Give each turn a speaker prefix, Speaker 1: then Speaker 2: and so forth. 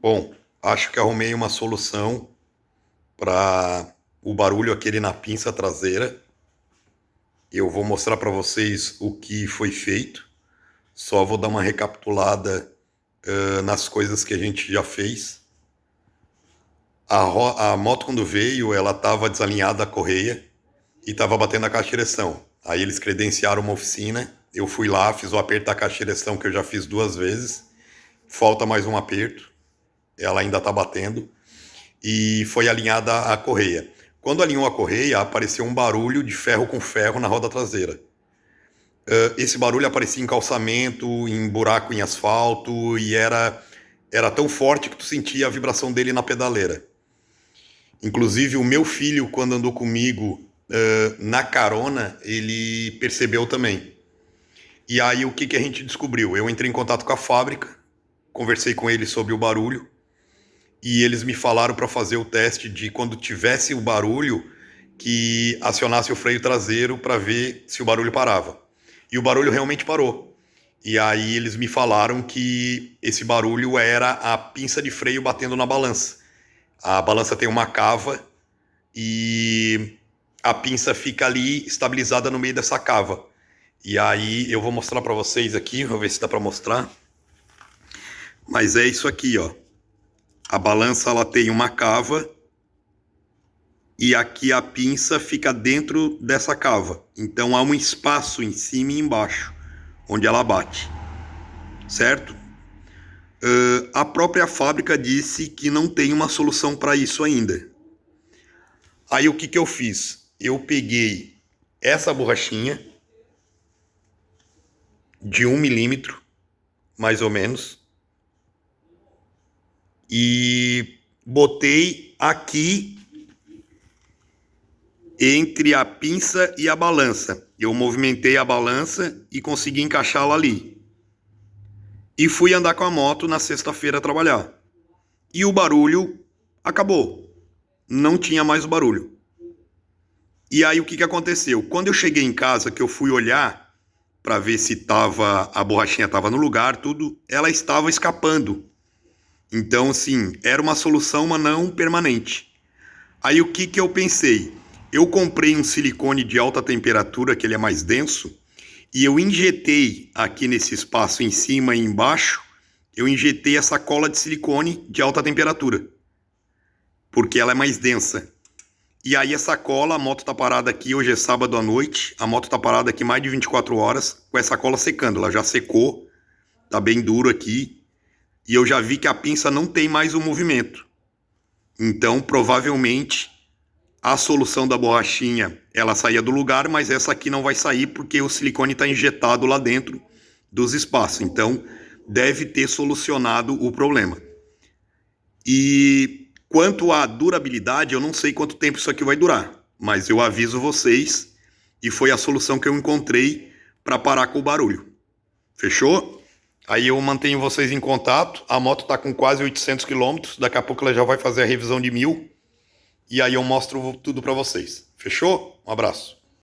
Speaker 1: Bom, acho que arrumei uma solução para o barulho aquele na pinça traseira. Eu vou mostrar para vocês o que foi feito. Só vou dar uma recapitulada nas coisas que a gente já fez. A moto quando veio, ela estava desalinhada a correia e estava batendo a caixa de direção. Aí eles credenciaram uma oficina. Eu fui lá, fiz o aperto da caixa de direção que eu já fiz 2 vezes. Falta mais um aperto. Ela ainda está batendo. E foi alinhada a correia. Quando alinhou a correia, apareceu um barulho de ferro com ferro na roda traseira. Esse barulho aparecia em calçamento, em buraco em asfalto, e era tão forte que tu sentia a vibração dele na pedaleira. Inclusive, o meu filho, quando andou comigo na carona, ele percebeu também. E aí, o que a gente descobriu? Eu entrei em contato com a fábrica, conversei com eles sobre o barulho, e eles me falaram para fazer o teste de quando tivesse o barulho, que acionasse o freio traseiro para ver se o barulho parava. E o barulho realmente parou. E aí eles me falaram que esse barulho era a pinça de freio batendo na balança. A balança tem uma cava e a pinça fica ali estabilizada no meio dessa cava. E aí eu vou mostrar para vocês aqui, vou ver se dá para mostrar. Mas é isso aqui, ó. A balança ela tem uma cava e aqui a pinça fica dentro dessa cava. Então há um espaço em cima e embaixo onde ela bate, certo? A própria fábrica disse que não tem uma solução para isso ainda. Aí o que eu fiz? Eu peguei essa borrachinha de 1 milímetro, mais ou menos, e botei aqui entre a pinça e a balança. Eu movimentei a balança e consegui encaixá-la ali. E fui andar com a moto na sexta-feira trabalhar. E o barulho acabou. Não tinha mais o barulho. E aí o que aconteceu? Quando eu cheguei em casa, que eu fui olhar para ver se a borrachinha estava no lugar, tudo, ela estava escapando. Então, assim, era uma solução, mas não permanente. Aí o que eu pensei? Eu comprei um silicone de alta temperatura, que ele é mais denso, e eu injetei aqui nesse espaço em cima e embaixo, eu injetei essa cola de silicone de alta temperatura, porque ela é mais densa. E aí essa cola, a moto tá parada aqui, hoje é sábado à noite, a moto tá parada aqui mais de 24 horas, com essa cola secando, ela já secou, tá bem duro aqui, e eu já vi que a pinça não tem mais o movimento. Então, provavelmente, a solução da borrachinha, ela saía do lugar, mas essa aqui não vai sair porque o silicone está injetado lá dentro dos espaços. Então, deve ter solucionado o problema. E quanto à durabilidade, eu não sei quanto tempo isso aqui vai durar, mas eu aviso vocês e foi a solução que eu encontrei para parar com o barulho. Fechou? Aí eu mantenho vocês em contato. A moto está com quase 800 quilômetros, daqui a pouco ela já vai fazer a revisão de 1000. E aí eu mostro tudo para vocês. Fechou? Um abraço.